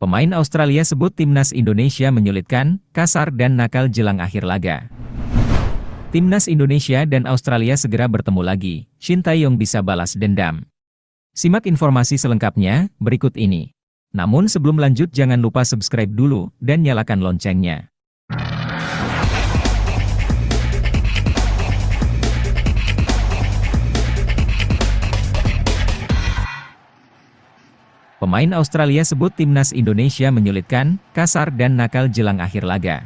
Pemain Australia sebut timnas Indonesia menyulitkan, kasar dan nakal jelang akhir laga. Timnas Indonesia dan Australia segera bertemu lagi, Shin Tae-yong bisa balas dendam. Simak informasi selengkapnya berikut ini. Namun sebelum lanjut jangan lupa subscribe dulu dan nyalakan loncengnya. Pemain Australia sebut timnas Indonesia menyulitkan, kasar dan nakal jelang akhir laga.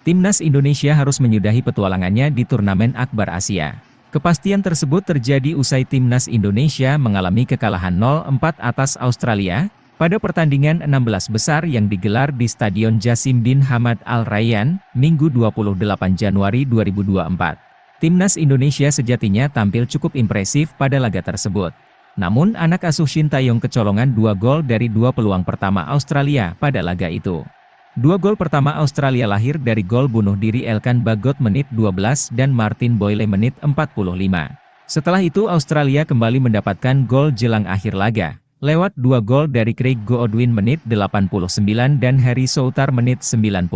Timnas Indonesia harus menyudahi petualangannya di turnamen akbar Asia. Kepastian tersebut terjadi usai timnas Indonesia mengalami kekalahan 0-4 atas Australia pada pertandingan 16 besar yang digelar di Stadion Jassim bin Hamad Al Rayyan, Minggu 28 Januari 2024. Timnas Indonesia sejatinya tampil cukup impresif pada laga tersebut. Namun anak asuh Shin Tae-yong kecolongan 2 gol dari 2 peluang pertama Australia pada laga itu. 2 gol pertama Australia lahir dari gol bunuh diri Elkan Bagot menit 12 dan Martin Boyle menit 45. Setelah itu Australia kembali mendapatkan gol jelang akhir laga, lewat 2 gol dari Craig Goodwin menit 89 dan Harry Souttar menit 91.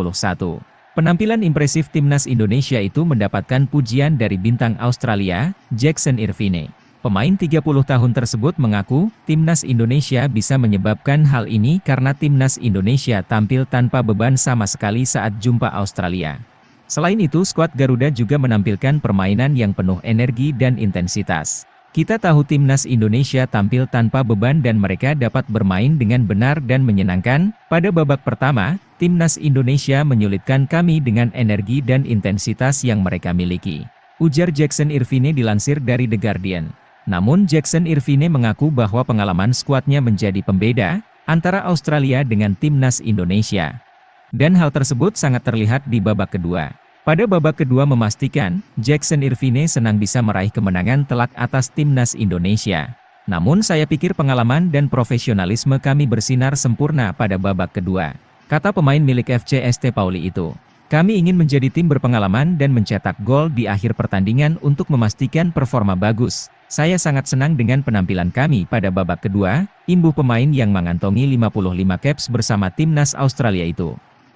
Penampilan impresif timnas Indonesia itu mendapatkan pujian dari bintang Australia, Jackson Irvine. Pemain 30 tahun tersebut mengaku, timnas Indonesia bisa menyebabkan hal ini karena timnas Indonesia tampil tanpa beban sama sekali saat jumpa Australia. Selain itu, skuad Garuda juga menampilkan permainan yang penuh energi dan intensitas. Kita tahu timnas Indonesia tampil tanpa beban dan mereka dapat bermain dengan benar dan menyenangkan. Pada babak pertama, timnas Indonesia menyulitkan kami dengan energi dan intensitas yang mereka miliki, ujar Jackson Irvine dilansir dari The Guardian. Namun Jackson Irvine mengaku bahwa pengalaman skuadnya menjadi pembeda antara Australia dengan timnas Indonesia. Dan hal tersebut sangat terlihat di babak kedua. Pada babak kedua memastikan, Jackson Irvine senang bisa meraih kemenangan telak atas timnas Indonesia. Namun saya pikir pengalaman dan profesionalisme kami bersinar sempurna pada babak kedua, kata pemain milik FC ST Pauli itu. Kami ingin menjadi tim berpengalaman dan mencetak gol di akhir pertandingan untuk memastikan performa bagus. Saya sangat senang dengan penampilan kami pada babak kedua, imbuh pemain yang mengantongi 55 caps bersama timnas Australia itu.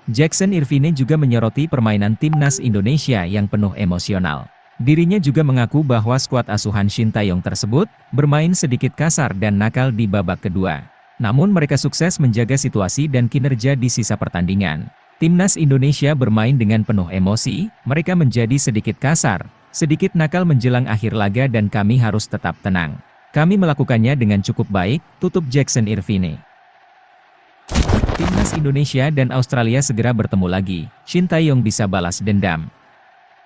Jackson Irvine juga menyoroti permainan timnas Indonesia yang penuh emosional. Dirinya juga mengaku bahwa skuad asuhan Shin Tae-yong tersebut bermain sedikit kasar dan nakal di babak kedua. Namun mereka sukses menjaga situasi dan kinerja di sisa pertandingan. Timnas Indonesia bermain dengan penuh emosi, mereka menjadi sedikit kasar, sedikit nakal menjelang akhir laga dan kami harus tetap tenang. Kami melakukannya dengan cukup baik, tutup Jackson Irvine. Timnas Indonesia dan Australia segera bertemu lagi, Shin Tae-yong bisa balas dendam.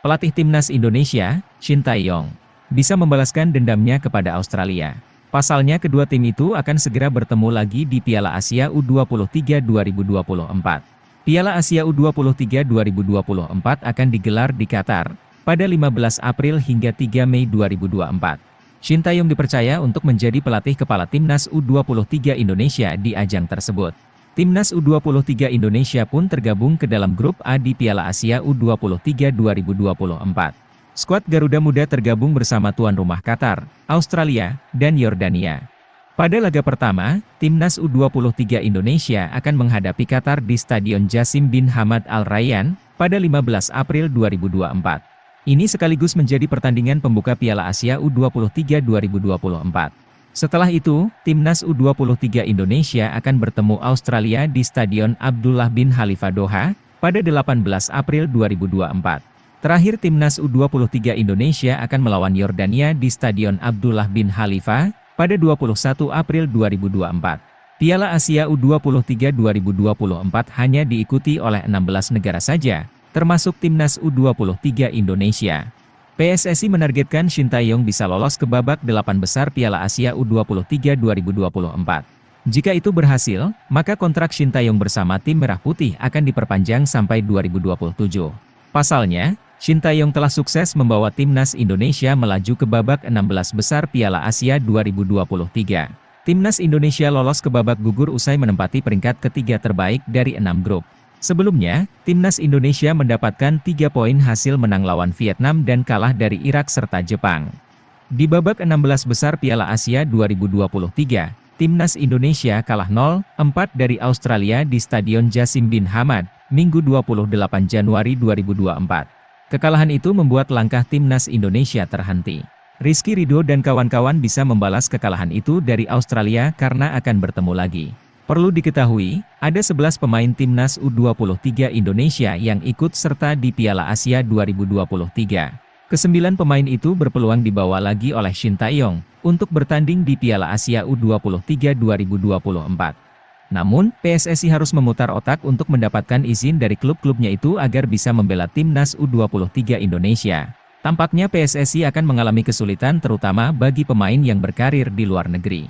Pelatih Timnas Indonesia, Shin Tae-yong, bisa membalaskan dendamnya kepada Australia. Pasalnya kedua tim itu akan segera bertemu lagi di Piala Asia U23 2024. Piala Asia U23 2024 akan digelar di Qatar pada 15 April hingga 3 Mei 2024. Shin Tae-yong dipercaya untuk menjadi pelatih kepala Timnas U23 Indonesia di ajang tersebut. Timnas U23 Indonesia pun tergabung ke dalam grup A di Piala Asia U23 2024. Skuad Garuda Muda tergabung bersama tuan rumah Qatar, Australia, dan Yordania. Pada laga pertama, Timnas U23 Indonesia akan menghadapi Qatar di Stadion Jassim bin Hamad Al Rayyan pada 15 April 2024. Ini sekaligus menjadi pertandingan pembuka Piala Asia U23 2024. Setelah itu, Timnas U23 Indonesia akan bertemu Australia di Stadion Abdullah bin Khalifa Doha pada 18 April 2024. Terakhir Timnas U23 Indonesia akan melawan Yordania di Stadion Abdullah bin Khalifa pada 21 April 2024. Piala Asia U23 2024 hanya diikuti oleh 16 negara saja, termasuk Timnas U23 Indonesia. PSSI menargetkan Shin Tae-yong bisa lolos ke babak 8 besar Piala Asia U23 2024. Jika itu berhasil, maka kontrak Shin Tae-yong bersama tim Merah Putih akan diperpanjang sampai 2027. Pasalnya, Shin Tae-yong telah sukses membawa timnas Indonesia melaju ke babak 16 besar Piala Asia 2023. Timnas Indonesia lolos ke babak gugur usai menempati peringkat ketiga terbaik dari 6 grup. Sebelumnya, timnas Indonesia mendapatkan 3 poin hasil menang lawan Vietnam dan kalah dari Irak serta Jepang. Di babak 16 besar Piala Asia 2023, Timnas Indonesia kalah 0-4 dari Australia di Stadion Jasim bin Hamad, Minggu 28 Januari 2024. Kekalahan itu membuat langkah Timnas Indonesia terhenti. Rizky Ridho dan kawan-kawan bisa membalas kekalahan itu dari Australia karena akan bertemu lagi. Perlu diketahui, ada 11 pemain Timnas U23 Indonesia yang ikut serta di Piala Asia 2023. Kesembilan pemain itu berpeluang dibawa lagi oleh Shin Tae-yong untuk bertanding di Piala Asia U23 2024. Namun, PSSI harus memutar otak untuk mendapatkan izin dari klub-klubnya itu agar bisa membela Timnas U23 Indonesia. Tampaknya PSSI akan mengalami kesulitan terutama bagi pemain yang berkarir di luar negeri.